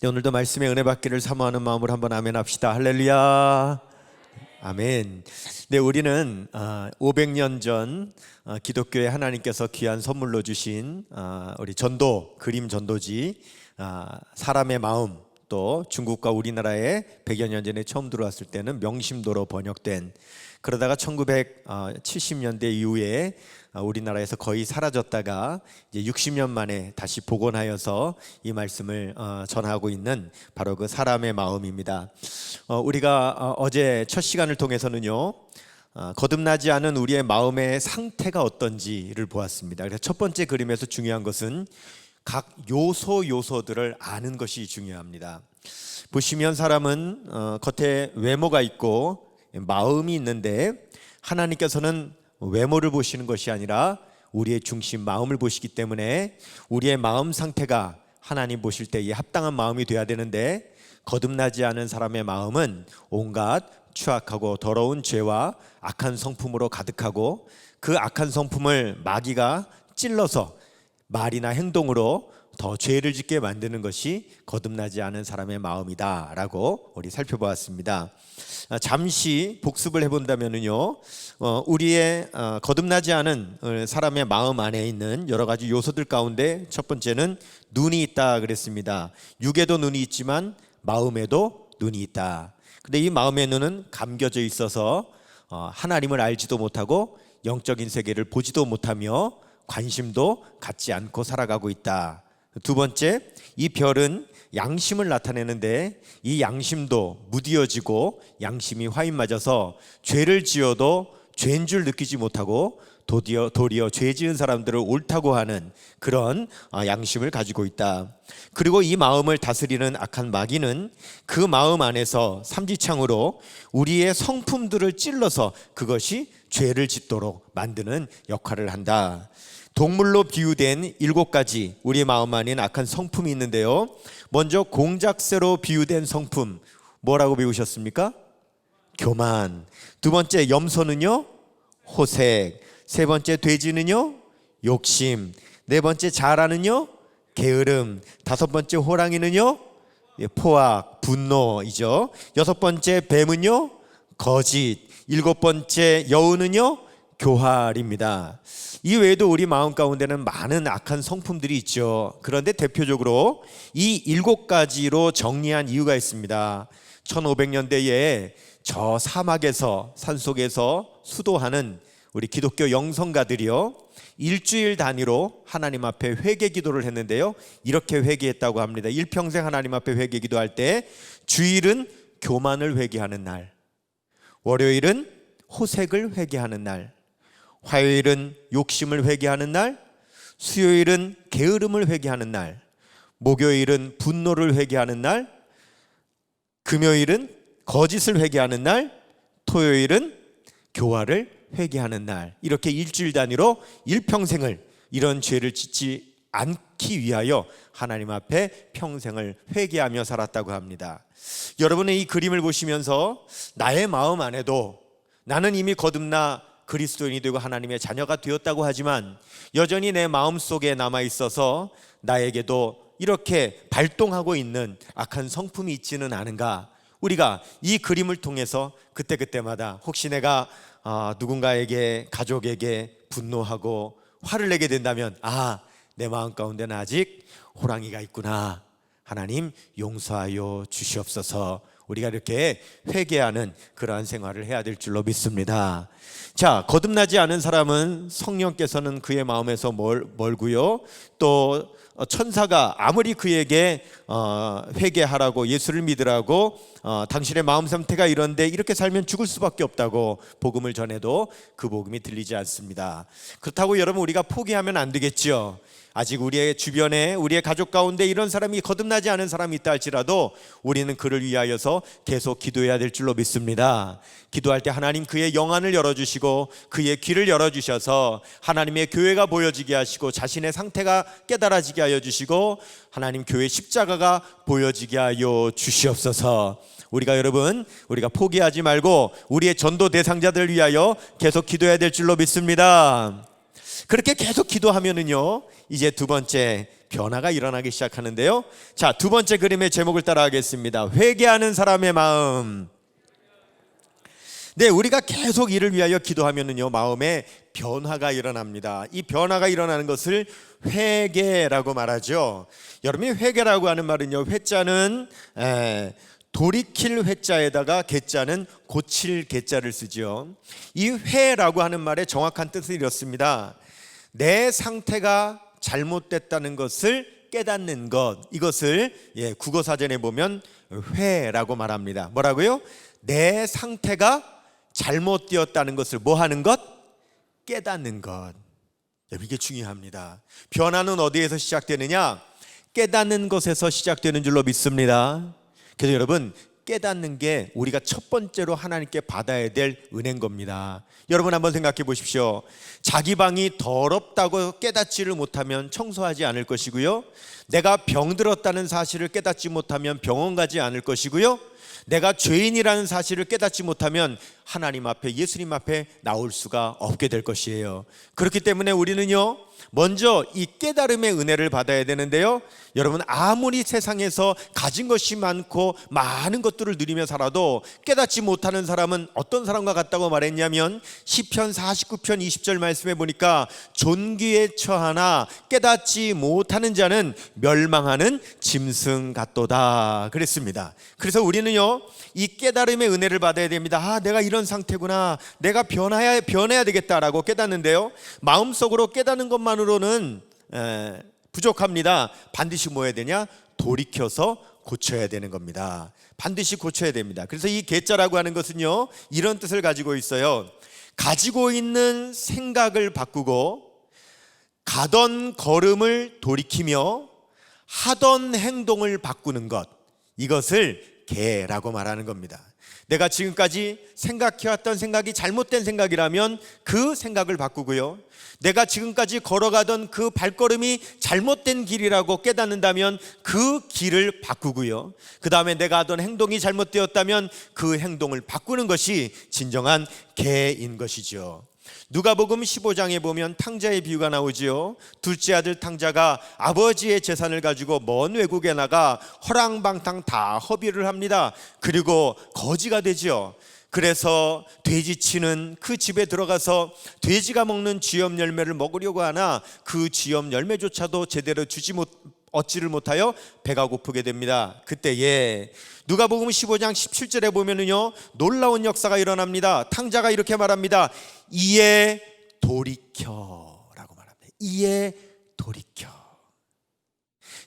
네, 오늘도 말씀의 은혜 받기를 사모하는 마음으로 한번 아멘 합시다. 할렐루야. 아멘. 네, 우리는 500년 전 기독교에 하나님께서 귀한 선물로 주신 우리 전도, 그림 전도지 사람의 마음, 또 중국과 우리나라에 100여 년 전에 처음 들어왔을 때는 명심도로 번역된, 그러다가 1970년대 이후에 우리나라에서 거의 사라졌다가 이제 60년 만에 다시 복원하여서 이 말씀을 전하고 있는 바로 그 사람의 마음입니다. 우리가 어제 첫 시간을 통해서는요, 거듭나지 않은 우리의 마음의 상태가 어떤지를 보았습니다. 그래서 첫 번째 그림에서 중요한 것은 각 요소들을 아는 것이 중요합니다. 보시면 사람은 겉에 외모가 있고 마음이 있는데, 하나님께서는 외모를 보시는 것이 아니라 우리의 중심 마음을 보시기 때문에 우리의 마음 상태가 하나님 보실 때에 합당한 마음이 되어야 되는데, 거듭나지 않은 사람의 마음은 온갖 추악하고 더러운 죄와 악한 성품으로 가득하고, 그 악한 성품을 마귀가 찔러서 말이나 행동으로 더 죄를 짓게 만드는 것이 거듭나지 않은 사람의 마음이다 라고 우리 살펴보았습니다. 잠시 복습을 해본다면요, 우리의 거듭나지 않은 사람의 마음 안에 있는 여러 가지 요소들 가운데 첫 번째는 눈이 있다 그랬습니다. 육에도 눈이 있지만 마음에도 눈이 있다. 근데 이 마음의 눈은 감겨져 있어서 하나님을 알지도 못하고 영적인 세계를 보지도 못하며 관심도 갖지 않고 살아가고 있다. 두 번째, 이 별은 양심을 나타내는데 이 양심도 무디어지고 양심이 화인 맞아서 죄를 지어도 죄인 줄 느끼지 못하고 도리어 죄 지은 사람들을 옳다고 하는 그런 양심을 가지고 있다. 그리고 이 마음을 다스리는 악한 마귀는 그 마음 안에서 삼지창으로 우리의 성품들을 찔러서 그것이 죄를 짓도록 만드는 역할을 한다. 동물로 비유된 7가지 우리 마음 안에 악한 성품이 있는데요, 먼저 공작새로 비유된 성품, 뭐라고 배우셨습니까? 교만. 두 번째 염소는요, 호색. 세 번째 돼지는요, 욕심. 네 번째 자라는요, 게으름. 다섯 번째 호랑이는요, 포악, 분노이죠. 여섯 번째 뱀은요, 거짓. 일곱 번째 여우는요, 교활입니다. 이 외에도 우리 마음 가운데는 많은 악한 성품들이 있죠. 그런데 대표적으로 이 7가지로 정리한 이유가 있습니다. 1500년대에 저 사막에서, 산속에서 수도하는 우리 기독교 영성가들이요, 일주일 단위로 하나님 앞에 회개 기도를 했는데요, 이렇게 회개했다고 합니다. 일평생 하나님 앞에 회개 기도할 때 주일은 교만을 회개하는 날, 월요일은 호색을 회개하는 날, 화요일은 욕심을 회개하는 날, 수요일은 게으름을 회개하는 날, 목요일은 분노를 회개하는 날, 금요일은 거짓을 회개하는 날, 토요일은 교활을 회개하는 날, 이렇게 일주일 단위로 일평생을 이런 죄를 짓지 않기 위하여 하나님 앞에 평생을 회개하며 살았다고 합니다. 여러분의 이 그림을 보시면서 나의 마음 안에도 나는 이미 거듭나 그리스도인이 되고 하나님의 자녀가 되었다고 하지만 여전히 내 마음속에 남아있어서 나에게도 이렇게 발동하고 있는 악한 성품이 있지는 않은가? 우리가 이 그림을 통해서 그때그때마다 혹시 내가 누군가에게, 가족에게 분노하고 화를 내게 된다면, 내 마음 가운데는 아직 호랑이가 있구나, 하나님 용서하여 주시옵소서, 우리가 이렇게 회개하는 그러한 생활을 해야 될 줄로 믿습니다. 자, 거듭나지 않은 사람은 성령께서는 그의 마음에서 멀고요, 또 천사가 아무리 그에게 회개하라고, 예수를 믿으라고, 당신의 마음 상태가 이런데 이렇게 살면 죽을 수밖에 없다고 복음을 전해도 그 복음이 들리지 않습니다. 그렇다고 여러분 우리가 포기하면 안 되겠죠. 아직 우리의 주변에, 우리의 가족 가운데 이런 사람이, 거듭나지 않은 사람이 있다 할지라도 우리는 그를 위하여서 계속 기도해야 될 줄로 믿습니다. 기도할 때 하나님 그의 영안을 열어주시고 그의 귀를 열어주셔서 하나님의 교회가 보여지게 하시고 자신의 상태가 깨달아지게 하여 주시고 하나님 교회 십자가가 보여지게 하여 주시옵소서. 우리가 포기하지 말고 우리의 전도 대상자들을 위하여 계속 기도해야 될 줄로 믿습니다. 그렇게 계속 기도하면은요, 이제 두 번째 변화가 일어나기 시작하는데요. 자, 두 번째 그림의 제목을 따라하겠습니다. 회개하는 사람의 마음. 네, 우리가 계속 이를 위하여 기도하면은요, 마음에 변화가 일어납니다. 이 변화가 일어나는 것을 회개라고 말하죠. 여러분이 회개라고 하는 말은요, 회자는 돌이킬 회자에다가 개자는 고칠 개자를 쓰죠. 이 회라고 하는 말의 정확한 뜻은 이렇습니다. 내 상태가 잘못됐다는 것을 깨닫는 것, 이것을 국어사전에 보면 회라고 말합니다. 뭐라고요? 내 상태가 잘못되었다는 것을 뭐 하는 것? 깨닫는 것. 이게 중요합니다. 변화는 어디에서 시작되느냐? 깨닫는 것에서 시작되는 줄로 믿습니다. 그래서 여러분, 깨닫는 게 우리가 첫 번째로 하나님께 받아야 될 은혜인 겁니다. 여러분 한번 생각해 보십시오. 자기 방이 더럽다고 깨닫지를 못하면 청소하지 않을 것이고요, 내가 병들었다는 사실을 깨닫지 못하면 병원 가지 않을 것이고요, 내가 죄인이라는 사실을 깨닫지 못하면 하나님 앞에, 예수님 앞에 나올 수가 없게 될 것이에요. 그렇기 때문에 우리는요, 먼저 이 깨달음의 은혜를 받아야 되는데요, 여러분 아무리 세상에서 가진 것이 많고 많은 것들을 누리며 살아도 깨닫지 못하는 사람은 어떤 사람과 같다고 말했냐면, 시편 49편 20절 말씀에 보니까 존귀에 처하나 깨닫지 못하는 자는 멸망하는 짐승 같도다 그랬습니다. 그래서 우리는요, 이 깨달음의 은혜를 받아야 됩니다. 내가 이런 상태구나, 내가 변해야 되겠다라고 깨닫는데요, 마음속으로 깨닫는 것만으로는 부족합니다. 반드시 뭐 해야 되냐? 돌이켜서 고쳐야 되는 겁니다. 반드시 고쳐야 됩니다. 그래서 이 개자라고 하는 것은요, 이런 뜻을 가지고 있어요. 가지고 있는 생각을 바꾸고 가던 걸음을 돌이키며 하던 행동을 바꾸는 것, 이것을 개라고 말하는 겁니다. 내가 지금까지 생각해왔던 생각이 잘못된 생각이라면 그 생각을 바꾸고요, 내가 지금까지 걸어가던 그 발걸음이 잘못된 길이라고 깨닫는다면 그 길을 바꾸고요, 그 다음에 내가 하던 행동이 잘못되었다면 그 행동을 바꾸는 것이 진정한 개인 것이죠. 누가복음 15장에 보면 탕자의 비유가 나오지요. 둘째 아들 탕자가 아버지의 재산을 가지고 먼 외국에 나가 허랑방탕 다 허비를 합니다. 그리고 거지가 되지요. 그래서 돼지치는 그 집에 들어가서 돼지가 먹는 쥐염 열매를 먹으려고 하나 그 쥐염 열매조차도 제대로 얻지를 못하여 배가 고프게 됩니다. 그때에 누가복음 15장 17절에 보면은요, 놀라운 역사가 일어납니다. 탕자가 이렇게 말합니다. 이에 돌이켜라고 말합니다. 이에 돌이켜.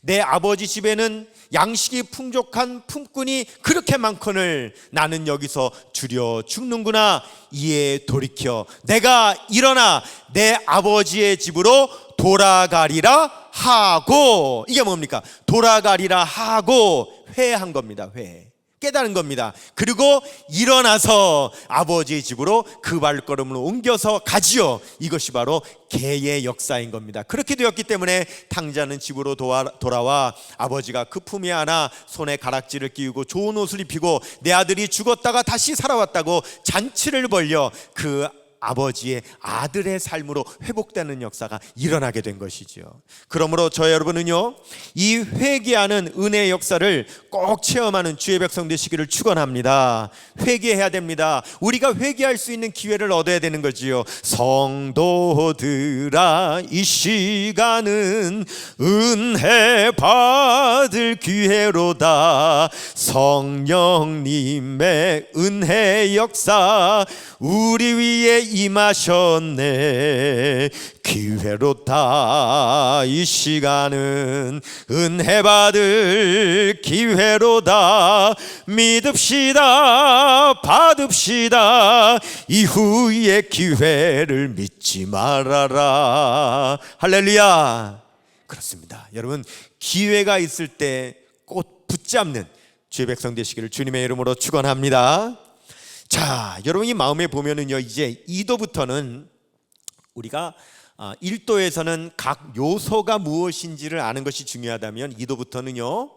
내 아버지 집에는 양식이 풍족한 품꾼이 그렇게 많거늘 나는 여기서 줄여 죽는구나. 이에 돌이켜 내가 일어나 내 아버지의 집으로 돌아가리라 하고, 이게 뭡니까? 돌아가리라 하고 회한 겁니다. 회, 깨달은 겁니다. 그리고 일어나서 아버지의 집으로 그 발걸음을 옮겨서 가지요. 이것이 바로 개의 역사인 겁니다. 그렇게 되었기 때문에 탕자는 집으로 돌아와 아버지가 그 품에 안아 손에 가락지를 끼우고 좋은 옷을 입히고 내 아들이 죽었다가 다시 살아왔다고 잔치를 벌여 그 아버지의 아들의 삶으로 회복되는 역사가 일어나게 된 것이죠. 그러므로 저 여러분은요, 이 회개하는 은혜의 역사를 꼭 체험하는 주의 백성 되시기를 축원합니다. 회개해야 됩니다. 우리가 회개할 수 있는 기회를 얻어야 되는 거지요. 성도들아, 이 시간은 은혜 받을 기회로다. 성령님의 은혜 역사 우리 위에 임하셨네. 기회로다. 이 시간은 은혜 받을 기회로다. 믿읍시다. 받읍시다. 이후의 기회를 믿지 말아라. 할렐루야. 그렇습니다. 여러분, 기회가 있을 때 꼭 붙잡는 주의 백성 되시기를 주님의 이름으로 축원합니다. 자, 여러분이 마음에 보면은요, 이제 2도부터는 우리가 1도에서는 각 요소가 무엇인지를 아는 것이 중요하다면 2도부터는요,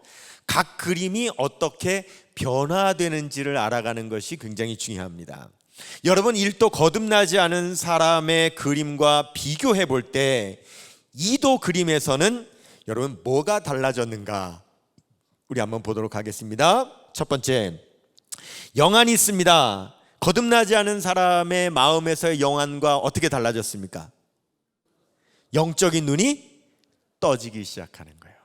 각 그림이 어떻게 변화되는지를 알아가는 것이 굉장히 중요합니다. 여러분, 1도 거듭나지 않은 사람의 그림과 비교해 볼 때 2도 그림에서는 여러분 뭐가 달라졌는가? 우리 한번 보도록 하겠습니다. 첫 번째, 영안이 있습니다. 거듭나지 않은 사람의 마음에서의 영안과 어떻게 달라졌습니까? 영적인 눈이 떠지기 시작하는 거예요.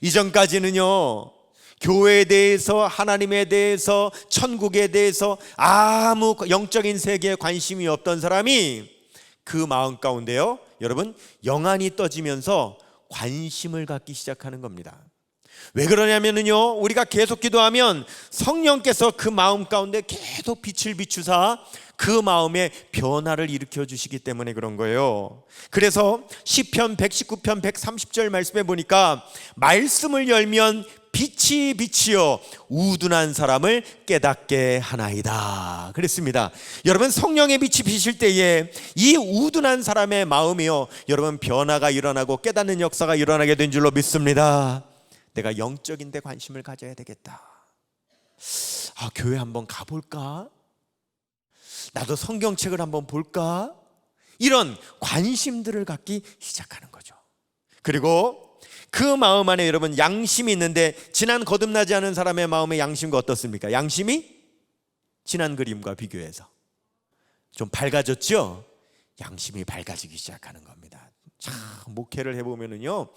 이전까지는요, 교회에 대해서, 하나님에 대해서, 천국에 대해서 아무 영적인 세계에 관심이 없던 사람이 그 마음 가운데요, 여러분, 영안이 떠지면서 관심을 갖기 시작하는 겁니다. 왜 그러냐면요, 우리가 계속 기도하면 성령께서 그 마음 가운데 계속 빛을 비추사 그 마음에 변화를 일으켜 주시기 때문에 그런 거예요. 그래서 시편 119편 130절 말씀에 보니까 말씀을 열면 빛이 빛이요 우둔한 사람을 깨닫게 하나이다 그랬습니다. 여러분, 성령의 빛이 비칠 때에 이 우둔한 사람의 마음이요, 여러분, 변화가 일어나고 깨닫는 역사가 일어나게 된 줄로 믿습니다. 내가 영적인 데 관심을 가져야 되겠다. 교회 한번 가볼까? 나도 성경책을 한번 볼까? 이런 관심들을 갖기 시작하는 거죠. 그리고 그 마음 안에 여러분 양심이 있는데, 지난 거듭나지 않은 사람의 마음의 양심과 어떻습니까? 양심이 지난 그림과 비교해서 좀 밝아졌죠? 양심이 밝아지기 시작하는 겁니다. 참, 목회를 해보면은요,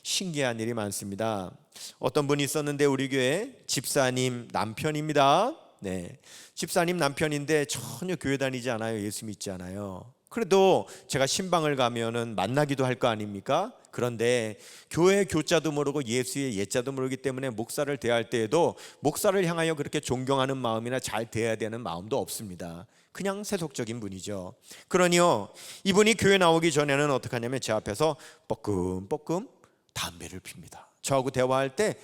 신기한 일이 많습니다. 어떤 분이 있었는데, 우리 교회 집사님 남편입니다. 네, 집사님 남편인데 전혀 교회 다니지 않아요. 예수 믿지 않아요. 그래도 제가 신방을 가면은 만나기도 할 거 아닙니까? 그런데 교회 교자도 모르고 예수의 예자도 모르기 때문에 목사를 대할 때에도 목사를 향하여 그렇게 존경하는 마음이나 잘 대해야 되는 마음도 없습니다. 그냥 세속적인 분이죠. 그러니요, 이분이 교회 나오기 전에는 어떻게 하냐면 제 앞에서 뻐끔뻐끔 담배를 핍니다. 저하고 대화할 때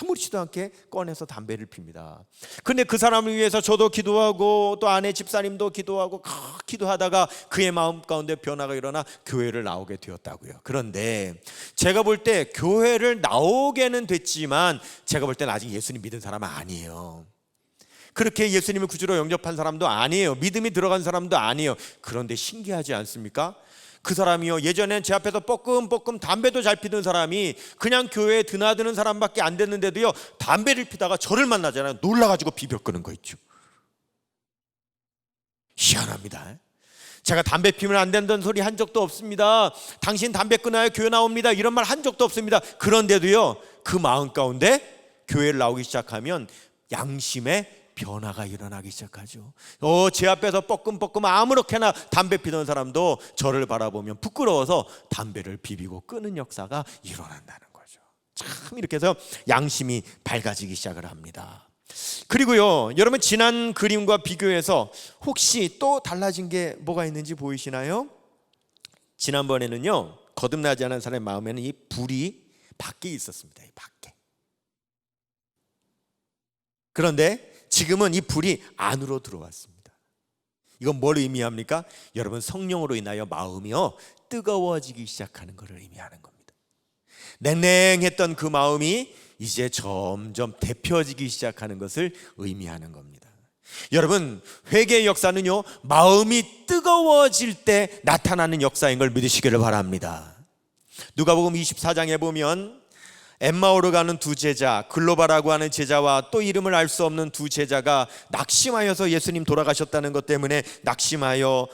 아무렇지도 않게 꺼내서 담배를 핍니다. 근데 그 사람을 위해서 저도 기도하고 또 아내 집사님도 기도하고 기도하다가 그의 마음 가운데 변화가 일어나 교회를 나오게 되었다고요. 그런데 제가 볼 때 교회를 나오게는 됐지만 제가 볼 때는 아직 예수님 믿은 사람은 아니에요. 그렇게 예수님을 구주로 영접한 사람도 아니에요. 믿음이 들어간 사람도 아니에요. 그런데 신기하지 않습니까? 그 사람이요, 예전엔 제 앞에서 뻐끔뻐끔 담배도 잘 피던 사람이 그냥 교회에 드나드는 사람밖에 안 됐는데도요, 담배를 피다가 저를 만나잖아요. 놀라가지고 비벼 끄는 거 있죠. 희한합니다. 제가 담배 피면 안 된다는 소리 한 적도 없습니다. 당신 담배 끊어야 교회 나옵니다, 이런 말 한 적도 없습니다. 그런데도요, 그 마음 가운데 교회를 나오기 시작하면 양심에 변화가 일어나기 시작하죠. 제 앞에서 뻐끔뻐끔 아무렇게나 담배 피던 사람도 저를 바라보면 부끄러워서 담배를 비비고 끄는 역사가 일어난다는 거죠. 참, 이렇게 해서 양심이 밝아지기 시작을 합니다. 그리고요, 여러분, 지난 그림과 비교해서 혹시 또 달라진 게 뭐가 있는지 보이시나요? 지난번에는요, 거듭나지 않은 사람의 마음에는 이 불이 밖에 있었습니다. 이 밖에. 그런데 지금은 이 불이 안으로 들어왔습니다. 이건 뭘 의미합니까? 여러분, 성령으로 인하여 마음이요 뜨거워지기 시작하는 것을 의미하는 겁니다. 냉랭했던 그 마음이 이제 점점 데펴지기 시작하는 것을 의미하는 겁니다. 여러분, 회개의 역사는요, 마음이 뜨거워질 때 나타나는 역사인 걸 믿으시기를 바랍니다. 누가복음 24장에 보면 엠마오로 가는 두 제자, 글로바라고 하는 제자와 또 이름을 알 수 없는 두 제자가 낙심하여서 예수님 돌아가셨다는 것 때문에 낙심하여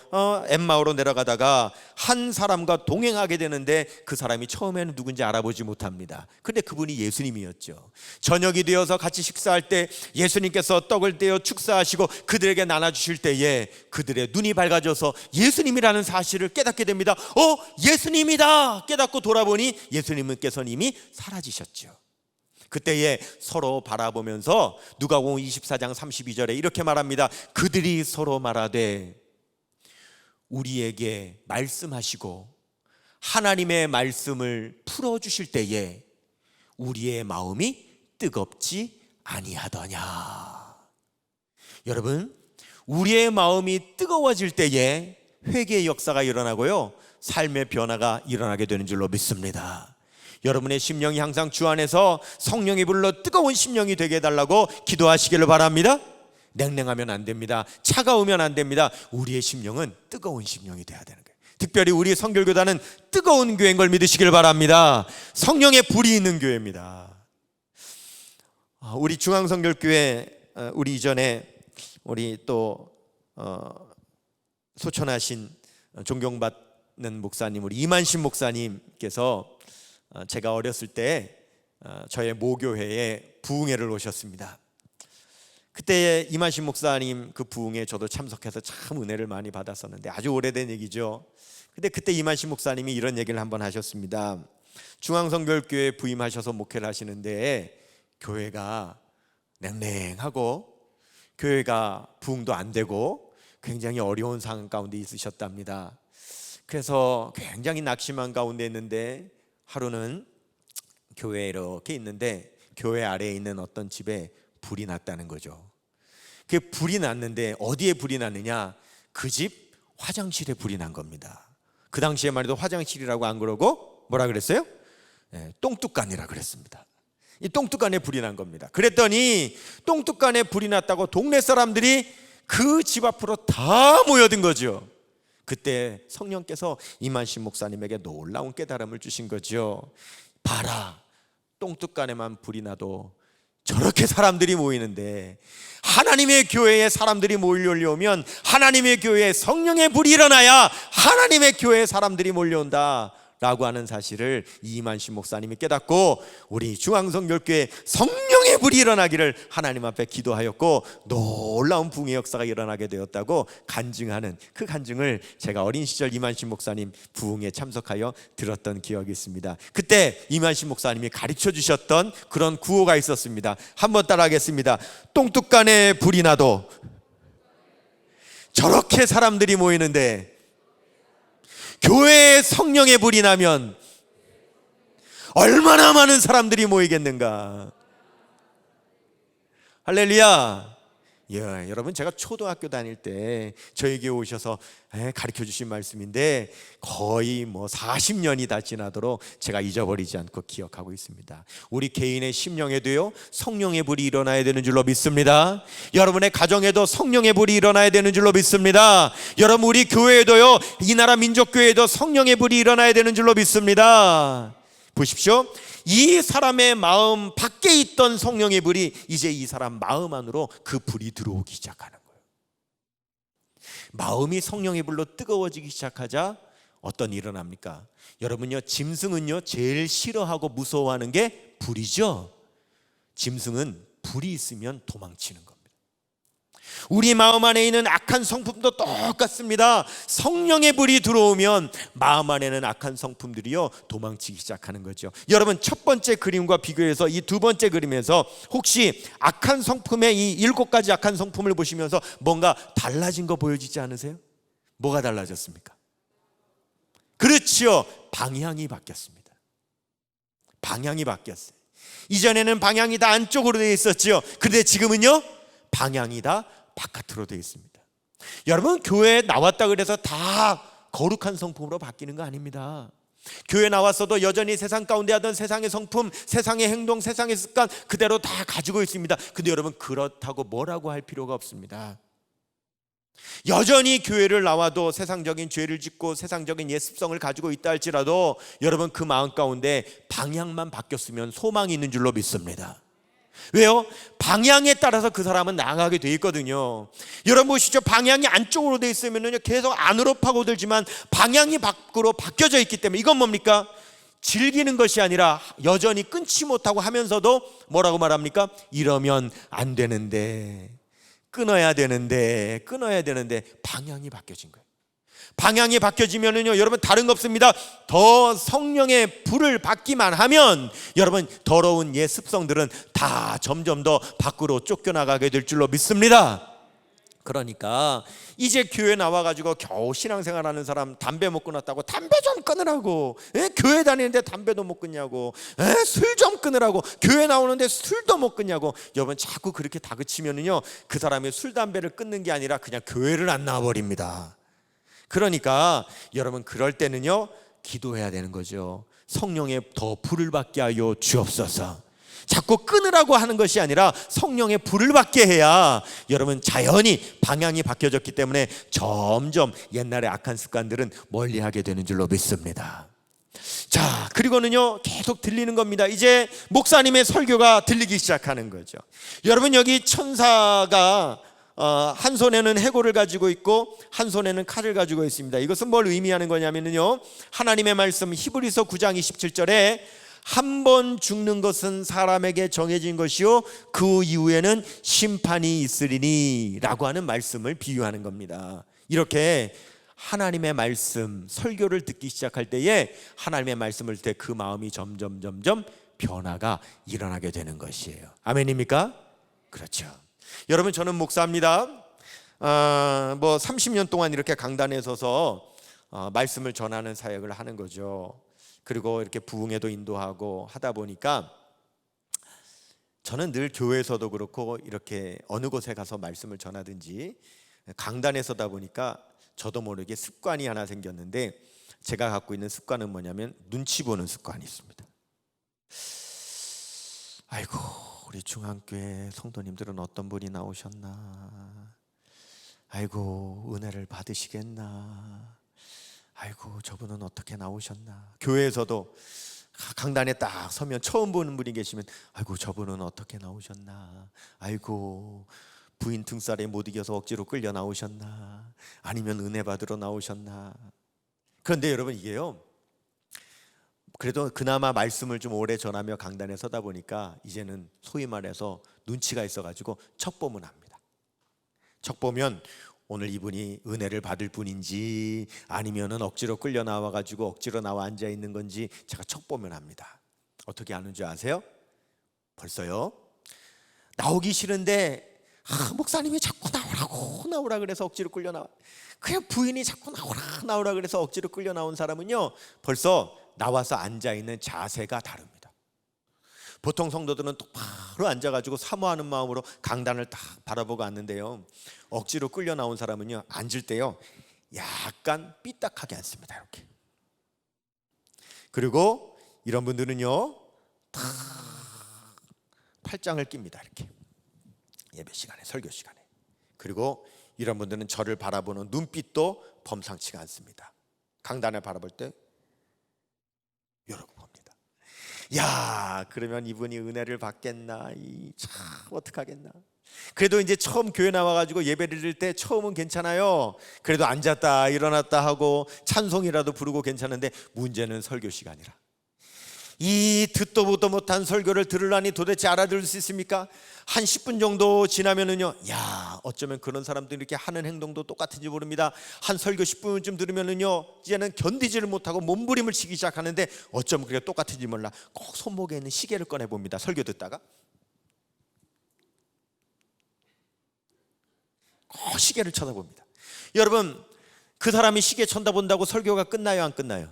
엠마오로 내려가다가 한 사람과 동행하게 되는데, 그 사람이 처음에는 누군지 알아보지 못합니다. 근데 그분이 예수님이었죠. 저녁이 되어서 같이 식사할 때 예수님께서 떡을 떼어 축사하시고 그들에게 나눠주실 때에 그들의 눈이 밝아져서 예수님이라는 사실을 깨닫게 됩니다. 예수님이다 깨닫고 돌아보니 예수님께서는 이미 사라지셨죠. 그때에 서로 바라보면서 누가복음 24장 32절에 이렇게 말합니다. 그들이 서로 말하되 우리에게 말씀하시고 하나님의 말씀을 풀어주실 때에 우리의 마음이 뜨겁지 아니하더냐. 여러분, 우리의 마음이 뜨거워질 때에 회개의 역사가 일어나고요, 삶의 변화가 일어나게 되는 줄로 믿습니다. 여러분의 심령이 항상 주 안에서 성령이 불러 뜨거운 심령이 되게 해달라고 기도하시기를 바랍니다. 냉랭하면 안 됩니다. 차가우면 안 됩니다. 우리의 심령은 뜨거운 심령이 돼야 되는 거예요. 특별히 우리 성결교단은 뜨거운 교회인 걸 믿으시길 바랍니다. 성령의 불이 있는 교회입니다. 우리 중앙성결교회 우리 이전에 우리 또 소천하신 존경받는 목사님 우리 이만신 목사님께서 제가 어렸을 때 저의 모교회에 부흥회를 오셨습니다. 그때 이만신 목사님 그 부흥회에 저도 참석해서 참 은혜를 많이 받았었는데 아주 오래된 얘기죠. 근데 그때 이만신 목사님이 이런 얘기를 한번 하셨습니다. 중앙성결교회 부임하셔서 목회를 하시는데 교회가 냉랭하고 교회가 부흥도 안 되고 굉장히 어려운 상황 가운데 있으셨답니다. 그래서 굉장히 낙심한 가운데 있는데 하루는 교회에 이렇게 있는데 교회 아래에 있는 어떤 집에 불이 났다는 거죠. 그 불이 났는데 어디에 불이 났느냐? 그 집 화장실에 불이 난 겁니다. 그 당시에 말해도 화장실이라고 안 그러고 뭐라 그랬어요? 똥뚜간이라 그랬습니다. 이 똥뚜간에 불이 난 겁니다. 그랬더니 똥뚜간에 불이 났다고 동네 사람들이 그 집 앞으로 다 모여든 거죠. 그때 성령께서 이만신 목사님에게 놀라운 깨달음을 주신 거죠. 봐라, 똥뚜간에만 불이 나도 저렇게 사람들이 모이는데 하나님의 교회에 사람들이 몰려오면 하나님의 교회에 성령의 불이 일어나야 하나님의 교회에 사람들이 몰려온다 라고 하는 사실을 이만신 목사님이 깨닫고 우리 중앙성결교회 성령의 불이 일어나기를 하나님 앞에 기도하였고 놀라운 부흥의 역사가 일어나게 되었다고 간증하는 그 간증을 제가 어린 시절 이만신 목사님 부흥에 참석하여 들었던 기억이 있습니다. 그때 이만신 목사님이 가르쳐 주셨던 그런 구호가 있었습니다. 한번 따라하겠습니다. 똥뚜간에 불이 나도 저렇게 사람들이 모이는데 교회에 성령의 불이 나면 얼마나 많은 사람들이 모이겠는가. 할렐루야. 여러분, 제가 초등학교 다닐 때 저에게 오셔서 가르쳐 주신 말씀인데 거의 40년이 다 지나도록 제가 잊어버리지 않고 기억하고 있습니다. 우리 개인의 심령에도요 성령의 불이 일어나야 되는 줄로 믿습니다. 여러분의 가정에도 성령의 불이 일어나야 되는 줄로 믿습니다. 여러분, 우리 교회에도요, 이 나라 민족교회에도 성령의 불이 일어나야 되는 줄로 믿습니다. 보십시오. 이 사람의 마음 밖에 있던 성령의 불이 이제 이 사람 마음 안으로 그 불이 들어오기 시작하는 거예요. 마음이 성령의 불로 뜨거워지기 시작하자 어떤 일이 일어납니까? 여러분요, 짐승은요 제일 싫어하고 무서워하는 게 불이죠. 짐승은 불이 있으면 도망치는 겁니다. 우리 마음 안에 있는 악한 성품도 똑같습니다. 성령의 불이 들어오면 마음 안에는 악한 성품들이요 도망치기 시작하는 거죠. 여러분, 첫 번째 그림과 비교해서 이 두 번째 그림에서 혹시 악한 성품의 이 7가지 악한 성품을 보시면서 뭔가 달라진 거 보여지지 않으세요? 뭐가 달라졌습니까? 그렇지요, 방향이 바뀌었습니다. 방향이 바뀌었어요. 이전에는 방향이 다 안쪽으로 되어 있었죠. 그런데 지금은요 방향이 다 바깥으로 되어 있습니다. 여러분, 교회에 나왔다 그래서 다 거룩한 성품으로 바뀌는 거 아닙니다. 교회 나왔어도 여전히 세상 가운데 하던 세상의 성품, 세상의 행동, 세상의 습관 그대로 다 가지고 있습니다. 근데 여러분, 그렇다고 뭐라고 할 필요가 없습니다. 여전히 교회를 나와도 세상적인 죄를 짓고 세상적인 예습성을 가지고 있다 할지라도 여러분, 그 마음 가운데 방향만 바뀌었으면 소망이 있는 줄로 믿습니다. 왜요? 방향에 따라서 그 사람은 나아가게 돼 있거든요. 여러분 보시죠. 방향이 안쪽으로 돼 있으면요 계속 안으로 파고들지만 방향이 밖으로 바뀌어져 있기 때문에 이건 뭡니까? 즐기는 것이 아니라 여전히 끊지 못하고 하면서도 뭐라고 말합니까? 이러면 안 되는데, 끊어야 되는데 방향이 바뀌어진 거예요. 방향이 바뀌어지면은요 여러분, 다른 거 없습니다. 더 성령의 불을 받기만 하면 여러분, 더러운 옛 습성들은 다 점점 더 밖으로 쫓겨나가게 될 줄로 믿습니다. 그러니까 이제 교회 나와가지고 겨우 신앙생활하는 사람 담배 못 끊었다고 담배 좀 끊으라고, 교회 다니는데 담배도 못 끊냐고, 술 좀 끊으라고, 교회 나오는데 술도 못 끊냐고, 여러분 자꾸 그렇게 다그치면은요 그 사람이 술 담배를 끊는 게 아니라 그냥 교회를 안 나와버립니다. 그러니까 여러분, 그럴 때는요 기도해야 되는 거죠. 성령의 더 불을 받게 하여 주옵소서. 자꾸 끊으라고 하는 것이 아니라 성령의 불을 받게 해야 여러분 자연히 방향이 바뀌어졌기 때문에 점점 옛날의 악한 습관들은 멀리하게 되는 줄로 믿습니다. 자, 그리고는요 계속 들리는 겁니다. 이제 목사님의 설교가 들리기 시작하는 거죠. 여러분, 여기 천사가 한 손에는 해골을 가지고 있고 한 손에는 칼을 가지고 있습니다. 이것은 뭘 의미하는 거냐면요, 하나님의 말씀 히브리서 9장 27절에 한 번 죽는 것은 사람에게 정해진 것이요 그 이후에는 심판이 있으리니 라고 하는 말씀을 비유하는 겁니다. 이렇게 하나님의 말씀, 설교를 듣기 시작할 때에 하나님의 말씀을 듣을 때 그 마음이 점점 변화가 일어나게 되는 것이에요. 아멘입니까? 그렇죠. 여러분, 저는 목사입니다. 30년 동안 이렇게 강단에 서서 말씀을 전하는 사역을 하는 거죠. 그리고 이렇게 부흥회도 인도하고 하다 보니까 저는 늘 교회에서도 그렇고 이렇게 어느 곳에 가서 말씀을 전하든지 강단에 서다 보니까 저도 모르게 습관이 하나 생겼는데, 제가 갖고 있는 습관은 뭐냐면 눈치 보는 습관이 있습니다. 아이고, 우리 중앙교회 성도님들은 어떤 분이 나오셨나, 아이고 은혜를 받으시겠나, 아이고 저분은 어떻게 나오셨나. 교회에서도 강단에 딱 서면 처음 보는 분이 계시면 아이고 저분은 어떻게 나오셨나, 아이고 부인 등살에 못 이겨서 억지로 끌려 나오셨나, 아니면 은혜 받으러 나오셨나. 그런데 여러분, 이게요, 그래도 그나마 말씀을 좀 오래 전하며 강단에 서다 보니까 이제는 소위 말해서 눈치가 있어가지고 척보면 합니다. 척보면 오늘 이분이 은혜를 받을 분인지 아니면은 억지로 끌려 나와가지고 억지로 나와 앉아 있는 건지 제가 척보면 합니다. 어떻게 아는 줄 아세요? 벌써요. 나오기 싫은데 목사님이 자꾸 나오라 그래서 억지로 끌려 나와. 그냥 부인이 자꾸 나오라 그래서 억지로 끌려 나온 사람은요, 벌써 나와서 앉아 있는 자세가 다릅니다. 보통 성도들은 똑바로 앉아가지고 사모하는 마음으로 강단을 딱 바라보고 앉는데요, 억지로 끌려 나온 사람은요, 앉을 때요 약간 삐딱하게 앉습니다. 이렇게. 그리고 이런 분들은요 탁 팔짱을 낍니다. 이렇게 예배 시간에, 설교 시간에. 그리고 이런 분들은 저를 바라보는 눈빛도 범상치가 않습니다. 강단을 바라볼 때 이러고 봅니다. 야, 그러면 이분이 은혜를 받겠나, 참 어떡하겠나. 그래도 이제 처음 교회 나와가지고 예배를 드릴 때 처음은 괜찮아요. 그래도 앉았다 일어났다 하고 찬송이라도 부르고 괜찮은데, 문제는 설교 시간이라. 이 듣도 보도 못한 설교를 들으려니 도대체 알아들을 수 있습니까? 한 10분 정도 지나면은요, 야, 어쩌면 그런 사람들이 이렇게 하는 행동도 똑같은지 모릅니다. 한 설교 10분쯤 들으면은요, 이제는 견디지를 못하고 몸부림을 치기 시작하는데, 어쩌면 그게 똑같은지 몰라 꼭 손목에 있는 시계를 꺼내 봅니다. 설교 듣다가 꼭 시계를 쳐다봅니다. 여러분, 그 사람이 시계 쳐다본다고 설교가 끝나요, 안 끝나요?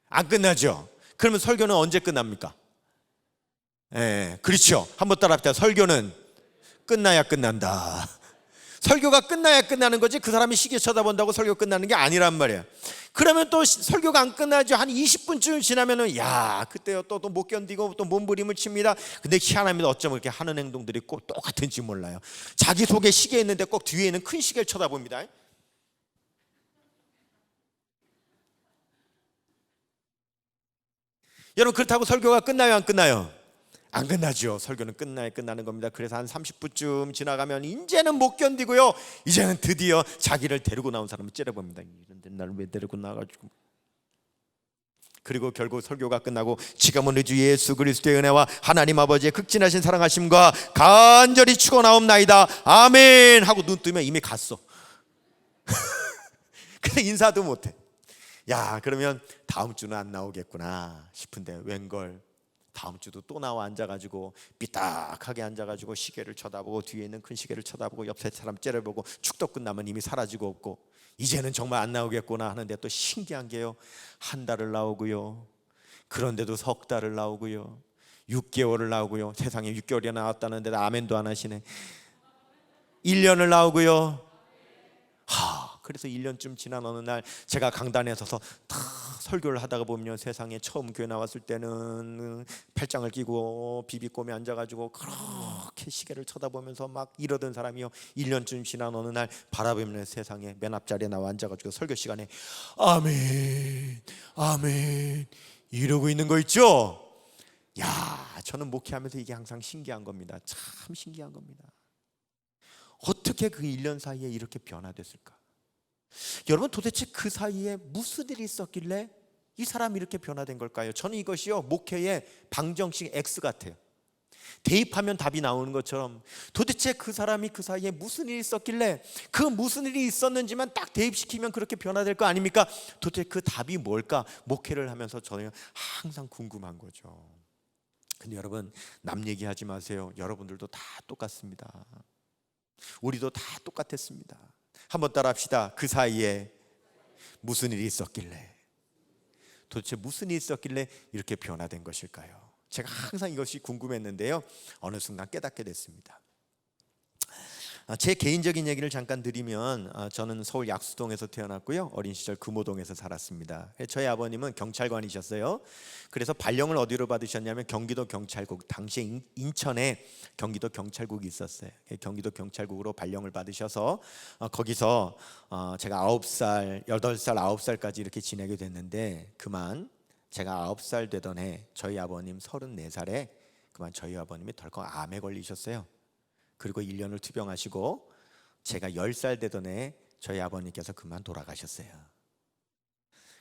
안 끝나죠. 그러면 설교는 언제 끝납니까? 그렇죠. 한번 따라합시다. 설교는 끝나야 끝난다. 설교가 끝나야 끝나는 거지, 그 사람이 시계 쳐다본다고 설교 끝나는 게 아니란 말이에요. 그러면 또 설교가 안 끝나죠. 한 20분쯤 지나면은, 야, 그때요 또 못 견디고 또 몸부림을 칩니다. 근데 희한합니다. 어쩌면 이렇게 하는 행동들이 꼭 똑같은지 몰라요. 자기 속에 시계 있는데 꼭 뒤에 있는 큰 시계를 쳐다봅니다. 여러분, 그렇다고 설교가 끝나요, 안 끝나요? 안 끝나죠. 설교는 끝나야 끝나는 겁니다. 그래서 한 30분쯤 지나가면 이제는 못 견디고요, 이제는 드디어 자기를 데리고 나온 사람을 째려봅니다. 이런데 나를 왜 데리고 나와가지고. 그리고 결국 설교가 끝나고 지금은 우리 주 예수 그리스도의 은혜와 하나님 아버지의 극진하신 사랑하심과 간절히 축원하옵나이다 아멘 하고 눈 뜨면 이미 갔어. 근데 인사도 못해. 야, 그러면 다음 주는 안 나오겠구나 싶은데 웬걸 다음 주도 또 나와 앉아가지고 삐딱하게 앉아가지고 시계를 쳐다보고 뒤에 있는 큰 시계를 쳐다보고 옆에 사람 째려보고 축도 끝나면 이미 사라지고 없고, 이제는 정말 안 나오겠구나 하는데 또 신기한 게요, 한 달을 나오고요, 그런데도 석 달을 나오고요, 6개월을 나오고요. 세상에 6개월이 나왔다는데 아멘도 안 하시네. 1년을 나오고요. 그래서 1년쯤 지난 어느 날 제가 강단에 서서 다 설교를 하다가 보면 세상에 처음 교회 나왔을 때는 팔짱을 끼고 비비꼬에 앉아가지고 그렇게 시계를 쳐다보면서 막 이러던 사람이요, 1년쯤 지난 어느 날 바라보면 세상에 맨 앞자리에 나와 앉아가지고 설교 시간에 아멘 아멘 이러고 있는 거 있죠. 야, 저는 목회하면서 이게 항상 신기한 겁니다. 참 신기한 겁니다. 어떻게 그 1년 사이에 이렇게 변화됐을까? 여러분, 도대체 그 사이에 무슨 일이 있었길래 이 사람이 이렇게 변화된 걸까요? 저는 이것이요, 목회의 방정식 X 같아요. 대입하면 답이 나오는 것처럼 도대체 그 사람이 그 사이에 무슨 일이 있었길래 그 무슨 일이 있었는지만 딱 대입시키면 그렇게 변화될 거 아닙니까? 도대체 그 답이 뭘까? 목회를 하면서 저는 항상 궁금한 거죠. 근데 여러분, 남 얘기하지 마세요. 여러분들도 다 똑같습니다. 우리도 다 똑같았습니다. 한번 따라합시다. 그 사이에 무슨 일이 있었길래, 도대체 무슨 일이 있었길래 이렇게 변화된 것일까요? 제가 항상 이것이 궁금했는데요, 어느 순간 깨닫게 됐습니다. 제 개인적인 얘기를 잠깐 드리면, 저는 서울 약수동에서 태어났고요, 어린 시절 금호동에서 살았습니다. 저희 아버님은 경찰관이셨어요. 그래서 발령을 어디로 받으셨냐면 경기도 경찰국, 당시에 인천에 경기도 경찰국이 있었어요. 경기도 경찰국으로 발령을 받으셔서 거기서 제가 9살, 8살, 9살까지 이렇게 지내게 됐는데, 그만 제가 9살 되던 해 저희 아버님 34살에 그만 저희 아버님이 덜컥 암에 걸리셨어요. 그리고 1년을 투병하시고 제가 10살 되던 해 저희 아버님께서 그만 돌아가셨어요.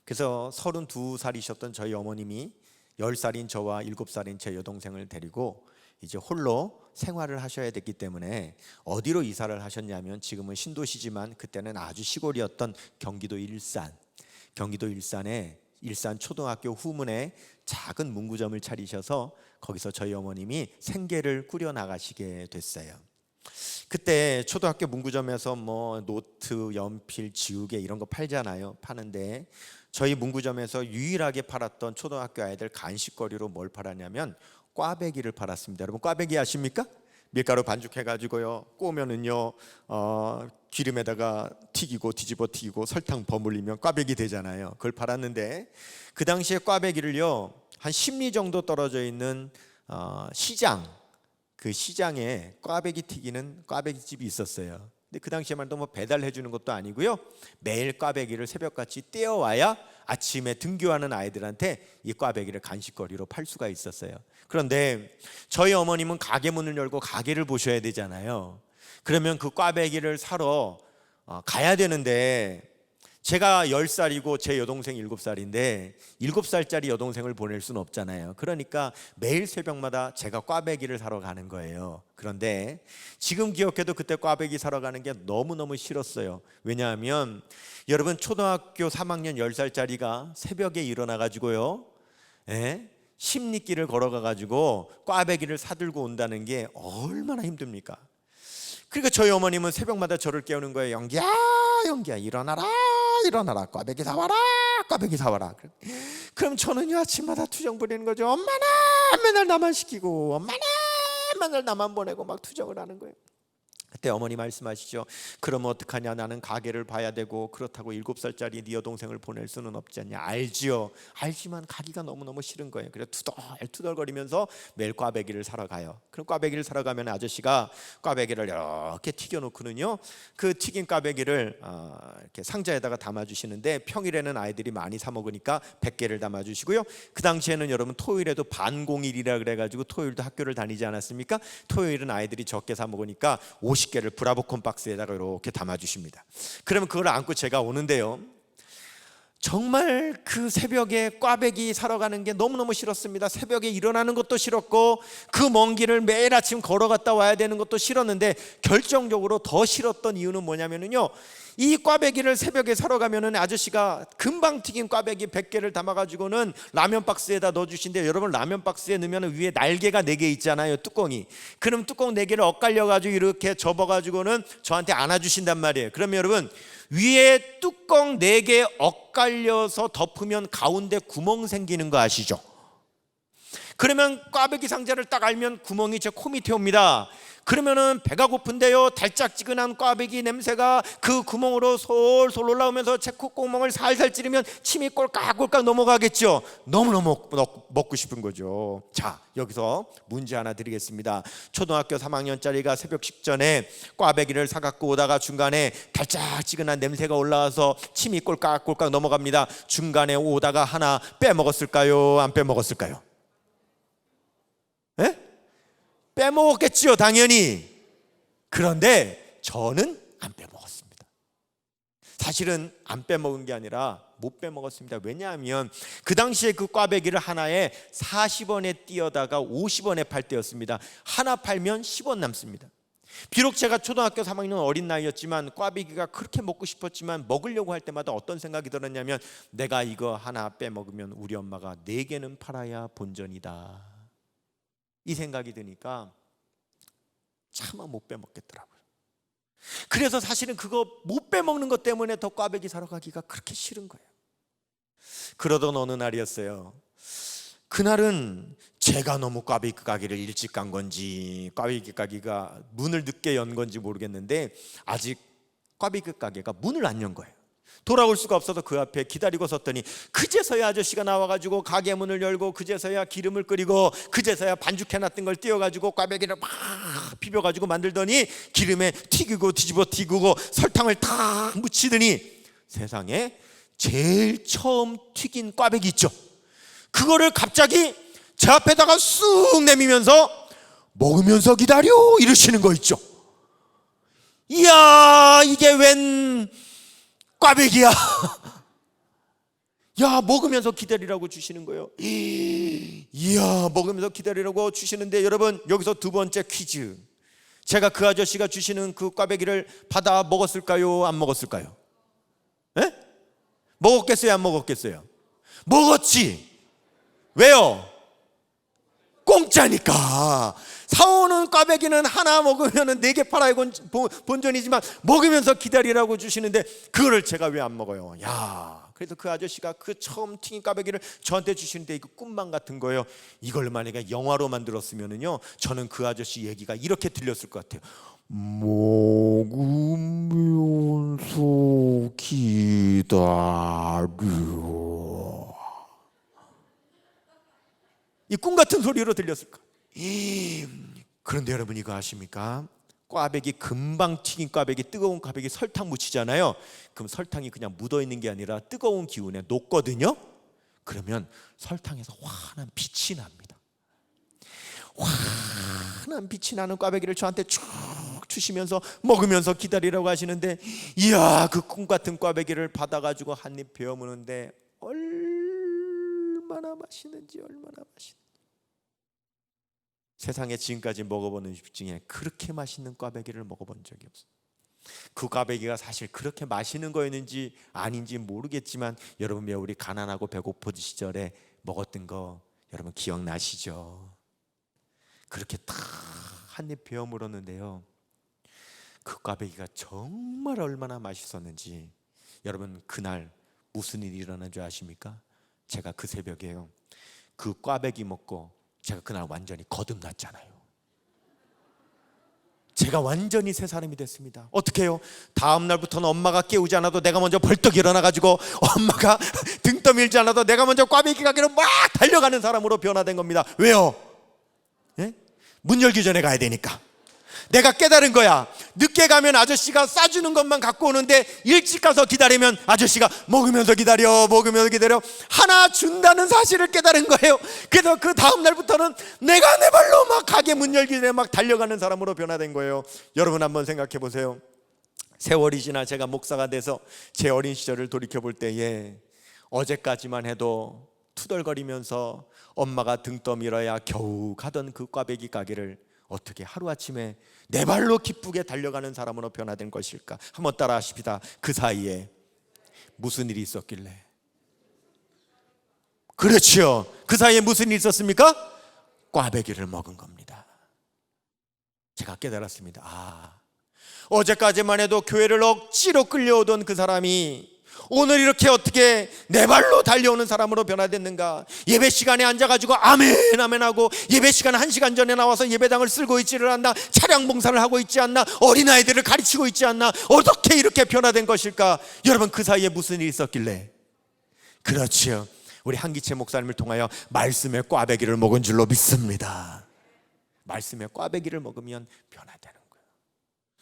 그래서 32살이셨던 저희 어머님이 10살인 저와 7살인 제 여동생을 데리고 이제 홀로 생활을 하셔야 됐기 때문에 어디로 이사를 하셨냐면, 지금은 신도시지만 그때는 아주 시골이었던 경기도 일산, 경기도 일산에 일산 초등학교 후문에 작은 문구점을 차리셔서 거기서 저희 어머님이 생계를 꾸려 나가시게 됐어요. 그때 초등학교 문구점에서 뭐 노트, 연필, 지우개 이런 거 팔잖아요. 파는데 저희 문구점에서 유일하게 팔았던 초등학교 아이들 간식거리로 뭘 팔았냐면 꽈배기를 팔았습니다. 여러분, 꽈배기 아십니까? 밀가루 반죽해가지고요, 꼬면은요 기름에다가 튀기고 뒤집어 튀기고 설탕 버무리면 꽈배기 되잖아요. 그걸 팔았는데, 그 당시에 꽈배기를요 한 10리 정도 떨어져 있는 시장, 그 시장에 꽈배기 튀기는 꽈배기 집이 있었어요. 근데 그 당시에만 해도 뭐 배달해 주는 것도 아니고요, 매일 꽈배기를 새벽같이 떼어와야 아침에 등교하는 아이들한테 이 꽈배기를 간식거리로 팔 수가 있었어요. 그런데 저희 어머님은 가게 문을 열고 가게를 보셔야 되잖아요. 그러면 그 꽈배기를 사러 가야 되는데, 제가 10살이고 제 여동생 7살인데 7살짜리 여동생을 보낼 수는 없잖아요. 그러니까 매일 새벽마다 제가 꽈배기를 사러 가는 거예요. 그런데 지금 기억해도 그때 꽈배기 사러 가는 게 너무너무 싫었어요. 왜냐하면 여러분, 초등학교 3학년 10살짜리가 새벽에 일어나가지고요, 십리길을 걸어가가지고 꽈배기를 사들고 온다는 게 얼마나 힘듭니까? 그러니까 저희 어머님은 새벽마다 저를 깨우는 거예요. 영기야, 영기야, 일어나라, 일어나라, 꽈배기 사와라, 꽈배기 사와라. 그럼 저는요 아침마다 투정 부리는 거죠. 엄마는 맨날 나만 시키고, 엄마는 맨날 나만 보내고 막 투정을 하는 거예요. 그때 어머니 말씀하시죠. 그러면 어떡하냐, 나는 가게를 봐야 되고 그렇다고 7살짜리 네 여동생을 보낼 수는 없지 않냐. 알지요. 알지만 가기가 너무너무 싫은 거예요. 그래서 투덜거리면서 매일 꽈배기를 사러 가요. 그럼 꽈배기를 사러 가면 아저씨가 꽈배기를 이렇게 튀겨놓고는요, 그 튀긴 꽈배기를 이렇게 상자에다가 담아주시는데, 평일에는 아이들이 많이 사 먹으니까 100개를 담아주시고요. 그 당시에는 여러분 토요일에도 반공일이라 그래가지고 토요일도 학교를 다니지 않았습니까? 토요일은 아이들이 적게 사 먹으니까 50개를 브라보콘 박스에다가 이렇게 담아주십니다. 그러면 그걸 안고 제가 오는데요, 정말 그 새벽에 꽈배기 사러 가는 게 너무너무 싫었습니다. 새벽에 일어나는 것도 싫었고 그 먼 길을 매일 아침 걸어갔다 와야 되는 것도 싫었는데, 결정적으로 더 싫었던 이유는 뭐냐면요, 이 꽈배기를 새벽에 사러 가면은 아저씨가 금방 튀긴 꽈배기 100개를 담아가지고는 라면 박스에다 넣어주신대요. 여러분, 라면 박스에 넣으면 위에 날개가 4개 있잖아요, 뚜껑이. 그럼 뚜껑 4개를 엇갈려가지고 이렇게 접어가지고는 저한테 안아주신단 말이에요. 그러면 여러분, 위에 뚜껑 4개 엇갈려서 덮으면 가운데 구멍 생기는 거 아시죠? 그러면 꽈배기 상자를 딱 알면 구멍이 제 코 밑에 옵니다. 그러면은 배가 고픈데요, 달짝지근한 꽈배기 냄새가 그 구멍으로 솔솔 올라오면서 제 콧구멍을 살살 찌르면 침이 꼴깍꼴깍 넘어가겠죠. 너무너무 먹고 싶은 거죠. 자, 여기서 문제 하나 드리겠습니다. 초등학교 3학년짜리가 새벽 식전에 꽈배기를 사갖고 오다가 중간에 달짝지근한 냄새가 올라와서 침이 꼴깍꼴깍 넘어갑니다. 중간에 오다가 하나 빼먹었을까요? 안 빼먹었을까요? 에? 빼먹었겠지요, 당연히. 그런데 저는 안 빼먹었습니다. 사실은 안 빼먹은 게 아니라 못 빼먹었습니다. 왜냐하면 그 당시에 그 꽈배기를 하나에 40원에 띄어다가 50원에 팔 때였습니다. 하나 팔면 10원 남습니다. 비록 제가 초등학교 3학년 어린 나이였지만 꽈배기가 그렇게 먹고 싶었지만 먹으려고 할 때마다 어떤 생각이 들었냐면, 내가 이거 하나 빼먹으면 우리 엄마가 4개는 팔아야 본전이다, 이 생각이 드니까 차마 못 빼먹겠더라고요. 그래서 사실은 그거 못 빼먹는 것 때문에 더 꽈배기 사러 가기가 그렇게 싫은 거예요. 그러던 어느 날이었어요. 그날은 제가 너무 꽈배기 가게를 일찍 간 건지 꽈배기 가게가 문을 늦게 연 건지 모르겠는데 아직 꽈배기 가게가 문을 안 연 거예요. 돌아올 수가 없어서 그 앞에 기다리고 섰더니 그제서야 아저씨가 나와가지고 가게 문을 열고 그제서야 기름을 끓이고 그제서야 반죽해놨던 걸 띄워가지고 꽈배기를 막 비벼가지고 만들더니 기름에 튀기고 뒤집어 튀기고 설탕을 탁 묻히더니 세상에 제일 처음 튀긴 꽈배기 있죠, 그거를 갑자기 제 앞에다가 쑥 내미면서 먹으면서 기다려 이러시는 거 있죠. 이야, 이게 웬 꽈배기야. 야, 먹으면서 기다리라고 주시는 거예요. 이야, 먹으면서 기다리라고 주시는데 여러분, 여기서 두 번째 퀴즈. 제가 그 아저씨가 주시는 그 꽈배기를 받아 먹었을까요? 안 먹었을까요? 에? 먹었겠어요? 안 먹었겠어요? 먹었지. 왜요? 공짜니까. 사오는 꽈배기는 하나 먹으면 4개 팔아야 본전이지만 먹으면서 기다리라고 주시는데 그거를 제가 왜 안 먹어요? 야, 그래서 그 아저씨가 그 처음 튀긴 꽈배기를 저한테 주시는데 이거 꿈만 같은 거예요. 이걸 만약에 영화로 만들었으면은요, 저는 그 아저씨 얘기가 이렇게 들렸을 것 같아요. 먹으면서 기다려. 이 꿈 같은 소리로 들렸을 거예요. 그런데 여러분, 이거 아십니까? 꽈배기, 금방 튀긴 꽈배기, 뜨거운 꽈배기 설탕 묻히잖아요. 그럼 설탕이 그냥 묻어있는 게 아니라 뜨거운 기운에 녹거든요. 그러면 설탕에서 환한 빛이 납니다. 환한 빛이 나는 꽈배기를 저한테 쭉 주시면서 먹으면서 기다리라고 하시는데, 이야, 그 꿈 같은 꽈배기를 받아가지고 한 입 베어 무는데 얼마나 맛있는지, 얼마나 맛있는지. 세상에 지금까지 먹어본 음식 중에 그렇게 맛있는 꽈배기를 먹어본 적이 없어요. 그 꽈배기가 사실 그렇게 맛있는 거였는지 아닌지 모르겠지만 여러분, 왜 우리 가난하고 배고픈 시절에 먹었던 거 여러분 기억나시죠? 그렇게 딱 한 입 베어 물었는데요, 그 꽈배기가 정말 얼마나 맛있었는지. 여러분, 그날 무슨 일이 일어난 줄 아십니까? 제가 그 새벽에요, 그 꽈배기 먹고 제가 그날 완전히 거듭났잖아요. 제가 완전히 새 사람이 됐습니다. 어떻게 해요? 다음 날부터는 엄마가 깨우지 않아도 내가 먼저 벌떡 일어나가지고 엄마가 등 떠밀지 않아도 내가 먼저 꽈배기 가게로 막 달려가는 사람으로 변화된 겁니다. 왜요? 예? 문 열기 전에 가야 되니까. 내가 깨달은 거야. 늦게 가면 아저씨가 싸주는 것만 갖고 오는데 일찍 가서 기다리면 아저씨가 먹으면서 기다려, 먹으면서 기다려 하나 준다는 사실을 깨달은 거예요. 그래서 그 다음 날부터는 내가 내 발로 막 가게 문 열기 전에 막 달려가는 사람으로 변화된 거예요. 여러분, 한번 생각해 보세요. 세월이 지나 제가 목사가 돼서 제 어린 시절을 돌이켜 볼 때에 어제까지만 해도 투덜거리면서 엄마가 등 떠밀어야 겨우 가던 그 꽈배기 가게를 어떻게 하루아침에 내 발로 기쁘게 달려가는 사람으로 변화된 것일까? 한번 따라 하십시다. 그 사이에 무슨 일이 있었길래? 그렇지요. 그 사이에 무슨 일이 있었습니까? 꽈배기를 먹은 겁니다. 제가 깨달았습니다. 어제까지만 해도 교회를 억지로 끌려오던 그 사람이 오늘 이렇게 어떻게 내 발로 달려오는 사람으로 변화됐는가? 예배 시간에 앉아가지고 아멘 아멘 하고, 예배 시간 1시간 전에 나와서 예배당을 쓸고 있지를 않나? 차량 봉사를 하고 있지 않나? 어린아이들을 가르치고 있지 않나? 어떻게 이렇게 변화된 것일까? 여러분, 그 사이에 무슨 일이 있었길래? 그렇지요, 우리 한기채 목사님을 통하여 말씀의 꽈배기를 먹은 줄로 믿습니다. 말씀의 꽈배기를 먹으면 변화되는 거예요.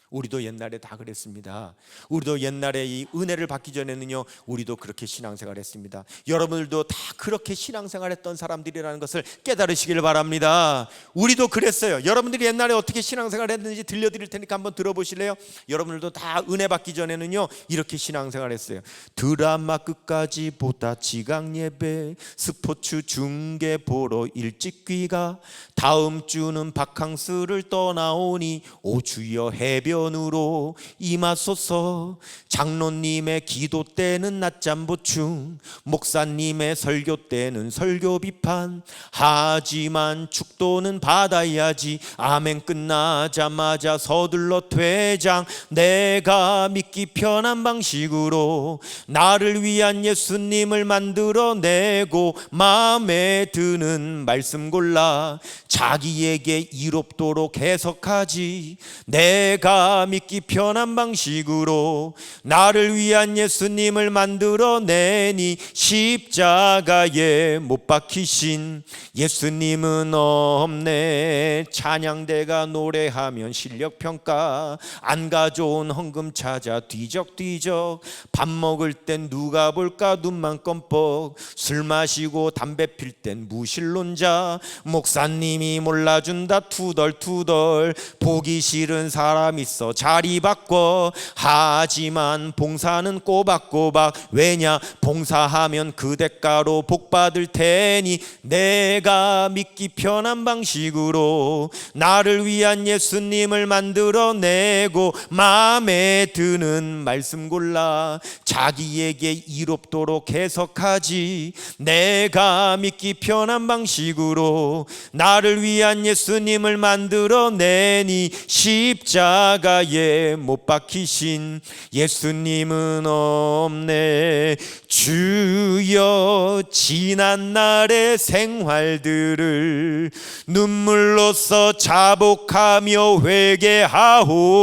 우리도 옛날에 다 그랬습니다. 우리도 옛날에 이 은혜를 받기 전에는요, 우리도 그렇게 신앙생활 했습니다. 여러분들도 다 그렇게 신앙생활 했던 사람들이라는 것을 깨달으시길 바랍니다. 우리도 그랬어요. 여러분들이 옛날에 어떻게 신앙생활 했는지 들려드릴 테니까 한번 들어보실래요? 여러분들도 다 은혜 받기 전에는요, 이렇게 신앙생활 했어요. 드라마 끝까지 보다 지각 예배, 스포츠 중계 보러 일찍 귀가, 다음 주는 바캉스를 떠나오니 오 주여 해변으로 임하소서. 장로님의 기도 때는 낮잠 보충, 목사님의 설교 때는 설교 비판. 하지만 축도는 받아야지. 아멘 끝나자마자 서둘러 퇴장. 내가 믿기 편한 방식으로 나를 위한 예수님을 만들어내고, 마음에 드는 말씀 골라 자기에게 이롭도록 해석하지. 내가 믿기 편한 방식으로 나를 위한 예수님을 만들어내니, 십자가에 못 박히신 예수님은 없네. 찬양대가 노래하면 실력평가, 안 가져온 헌금 찾아 뒤적뒤적. 밥 먹을 땐 누가 볼까 눈만 껌뻑, 술 마시고 담배 필 땐 무신론자. 목사님이 몰라준다 투덜투덜, 보기 싫은 사람 있어 자리 바꿔. 하지만 봉사는 꼬박꼬박, 왜냐 봉사하면 그 대가로 복 받을 테니. 내가 믿기 편한 방식으로 나를 위한 예수님을 만들어내고, 마음에 드는 말씀 골라 자기에게 이롭도록 해석하지. 내가 믿기 편한 방식으로 나를 위한 예수님을 만들어내니, 십자가에 못 박히신 예수님은 없네. 주여 지난 날의 생활들을 눈물로써 자복하며 회개하오니,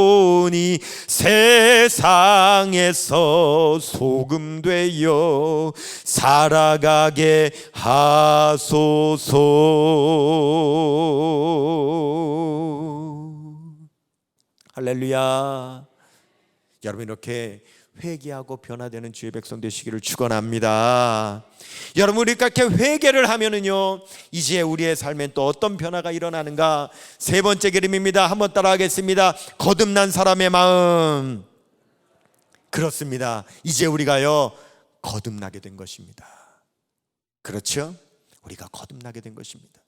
세상에서 소금 되어 살아가게 하소서. 할렐루야. 여러분, 이렇게 회개하고 변화되는 주의 백성 되시기를 축원합니다. 여러분, 우리가 이렇게 회개를 하면은요, 이제 우리의 삶엔 또 어떤 변화가 일어나는가? 세 번째 그림입니다. 한번 따라하겠습니다. 거듭난 사람의 마음. 그렇습니다. 이제 우리가요 거듭나게 된 것입니다. 그렇죠? 우리가 거듭나게 된 것입니다.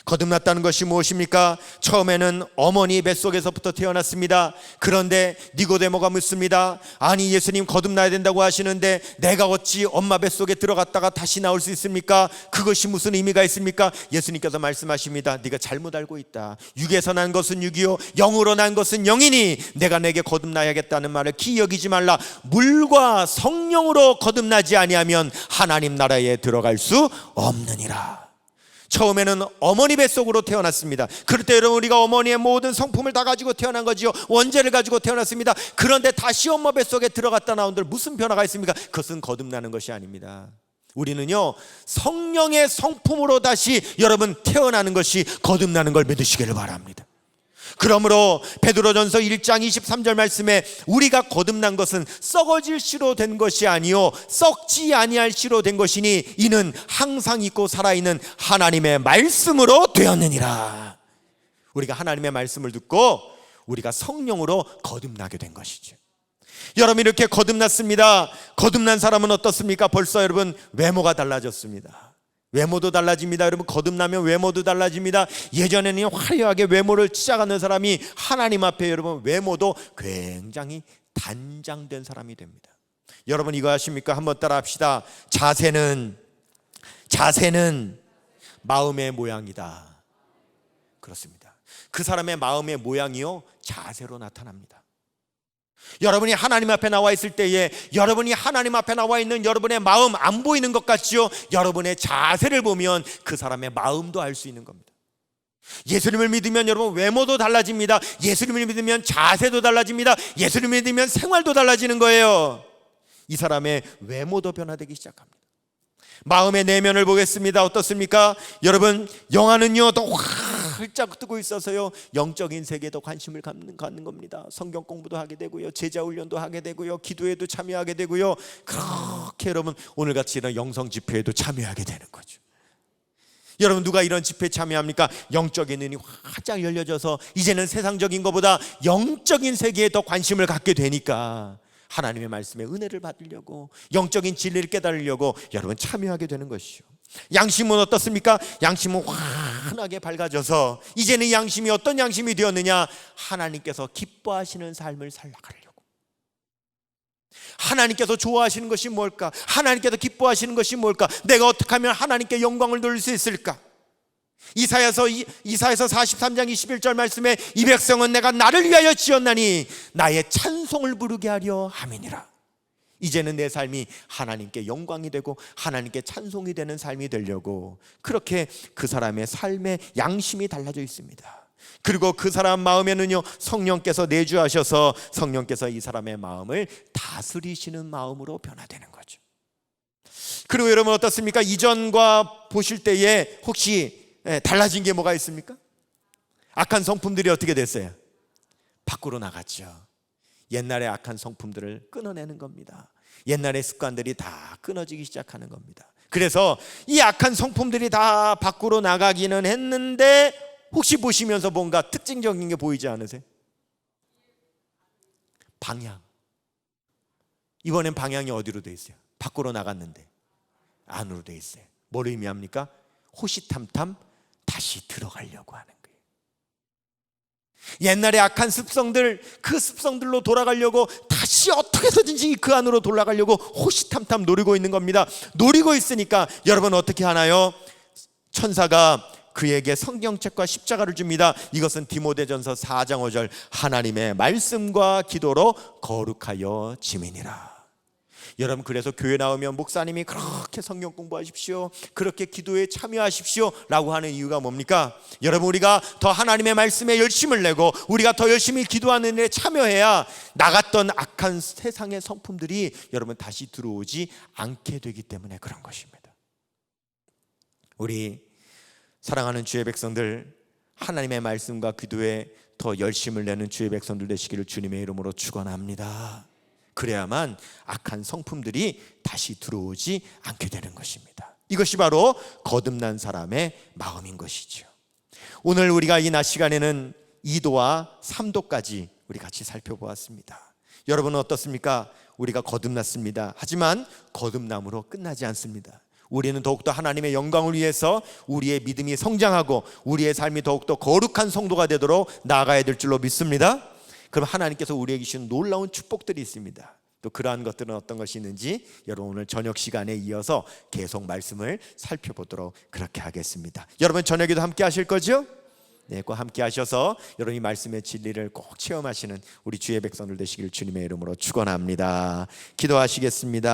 거듭났다는 것이 무엇입니까? 처음에는 어머니 뱃속에서부터 태어났습니다. 그런데 니고데모가 묻습니다. 아니, 예수님 거듭나야 된다고 하시는데 내가 어찌 엄마 뱃속에 들어갔다가 다시 나올 수 있습니까? 그것이 무슨 의미가 있습니까? 예수님께서 말씀하십니다. 네가 잘못 알고 있다. 육에서 난 것은 육이요 영으로 난 것은 영이니, 내가 내게 거듭나야겠다는 말을 기억이지 말라. 물과 성령으로 거듭나지 아니하면 하나님 나라에 들어갈 수 없느니라. 처음에는 어머니 뱃속으로 태어났습니다. 그럴 때 여러분, 우리가 어머니의 모든 성품을 다 가지고 태어난 거지요. 원죄를 가지고 태어났습니다. 그런데 다시 엄마 뱃속에 들어갔다 나온들 무슨 변화가 있습니까? 그것은 거듭나는 것이 아닙니다. 우리는요 성령의 성품으로 다시 여러분 태어나는 것이 거듭나는 걸 믿으시기를 바랍니다. 그러므로 베드로전서 1장 23절 말씀에 우리가 거듭난 것은 썩어질 씨로 된 것이 아니요 썩지 아니할 씨로 된 것이니, 이는 항상 있고 살아있는 하나님의 말씀으로 되었느니라. 우리가 하나님의 말씀을 듣고 우리가 성령으로 거듭나게 된 것이죠. 여러분, 이렇게 거듭났습니다. 거듭난 사람은 어떻습니까? 벌써 여러분 외모가 달라졌습니다. 외모도 달라집니다. 여러분, 거듭나면 외모도 달라집니다. 예전에는 화려하게 외모를 치장하는 사람이 하나님 앞에 여러분 외모도 굉장히 단장된 사람이 됩니다. 여러분, 이거 아십니까? 한번 따라 합시다. 자세는 마음의 모양이다. 그렇습니다. 그 사람의 마음의 모양이요 자세로 나타납니다. 여러분이 하나님 앞에 나와 있을 때에 여러분이 하나님 앞에 나와 있는 여러분의 마음 안 보이는 것 같지요? 여러분의 자세를 보면 그 사람의 마음도 알 수 있는 겁니다. 예수님을 믿으면 여러분 외모도 달라집니다. 예수님을 믿으면 자세도 달라집니다. 예수님을 믿으면 생활도 달라지는 거예요. 이 사람의 외모도 변화되기 시작합니다. 마음의 내면을 보겠습니다. 어떻습니까? 여러분, 영화는요 또 활짝 뜨고 있어서요 영적인 세계에도 관심을 갖는 겁니다. 성경 공부도 하게 되고요, 제자 훈련도 하게 되고요, 기도에도 참여하게 되고요, 그렇게 여러분 오늘같이 이런 영성 집회에도 참여하게 되는 거죠. 여러분, 누가 이런 집회에 참여합니까? 영적인 눈이 활짝 열려져서 이제는 세상적인 것보다 영적인 세계에 더 관심을 갖게 되니까 하나님의 말씀에 은혜를 받으려고, 영적인 진리를 깨달으려고 여러분 참여하게 되는 것이죠. 양심은 어떻습니까? 양심은 환하게 밝아져서 이제는 이 양심이 어떤 양심이 되었느냐? 하나님께서 기뻐하시는 삶을 살아가려고. 하나님께서 좋아하시는 것이 뭘까? 하나님께서 기뻐하시는 것이 뭘까? 내가 어떻게 하면 하나님께 영광을 돌릴 수 있을까? 이사야서 43장 21절 말씀에 이 백성은 내가 나를 위하여 지었나니 나의 찬송을 부르게 하려 함이니라. 이제는 내 삶이 하나님께 영광이 되고 하나님께 찬송이 되는 삶이 되려고 그렇게 그 사람의 삶의 양심이 달라져 있습니다. 그리고 그 사람 마음에는요 성령께서 내주하셔서 성령께서 이 사람의 마음을 다스리시는 마음으로 변화되는 거죠. 그리고 여러분 어떻습니까? 이전과 보실 때에 혹시 달라진 게 뭐가 있습니까? 악한 성품들이 어떻게 됐어요? 밖으로 나갔죠. 옛날의 악한 성품들을 끊어내는 겁니다. 옛날의 습관들이 다 끊어지기 시작하는 겁니다. 그래서 이 악한 성품들이 다 밖으로 나가기는 했는데 혹시 보시면서 뭔가 특징적인 게 보이지 않으세요? 방향. 이번엔 방향이 어디로 돼 있어요? 밖으로 나갔는데 안으로 돼 있어요. 뭘 의미합니까? 호시탐탐 다시 들어가려고 하는 거예요. 옛날의 악한 습성들, 그 습성들로 돌아가려고 다시 어떻게 해서든지 그 안으로 돌아가려고 호시탐탐 노리고 있는 겁니다. 노리고 있으니까 여러분 어떻게 하나요? 천사가 그에게 성경책과 십자가를 줍니다. 이것은 디모데전서 4장 5절 하나님의 말씀과 기도로 거룩하여 지민이라. 여러분, 그래서 교회 나오면 목사님이 그렇게 성경 공부하십시오, 그렇게 기도에 참여하십시오 라고 하는 이유가 뭡니까? 여러분, 우리가 더 하나님의 말씀에 열심을 내고 우리가 더 열심히 기도하는 일에 참여해야 나갔던 악한 세상의 성품들이 여러분 다시 들어오지 않게 되기 때문에 그런 것입니다. 우리 사랑하는 주의 백성들, 하나님의 말씀과 기도에 더 열심을 내는 주의 백성들 되시기를 주님의 이름으로 축원합니다. 그래야만 악한 성품들이 다시 들어오지 않게 되는 것입니다. 이것이 바로 거듭난 사람의 마음인 것이죠. 오늘 우리가 이 낮 시간에는 2도와 3도까지 우리 같이 살펴보았습니다. 여러분은 어떻습니까? 우리가 거듭났습니다. 하지만 거듭남으로 끝나지 않습니다. 우리는 더욱더 하나님의 영광을 위해서 우리의 믿음이 성장하고 우리의 삶이 더욱더 거룩한 성도가 되도록 나아가야 될 줄로 믿습니다. 그럼 하나님께서 우리에게 주신 놀라운 축복들이 있습니다. 또 그러한 것들은 어떤 것이 있는지 여러분 오늘 저녁 시간에 이어서 계속 말씀을 살펴보도록 그렇게 하겠습니다. 여러분 저녁에도 함께 하실 거죠? 네, 꼭 함께 하셔서 여러분이 말씀의 진리를 꼭 체험하시는 우리 주의 백성들 되시길 주님의 이름으로 축원합니다. 기도하시겠습니다.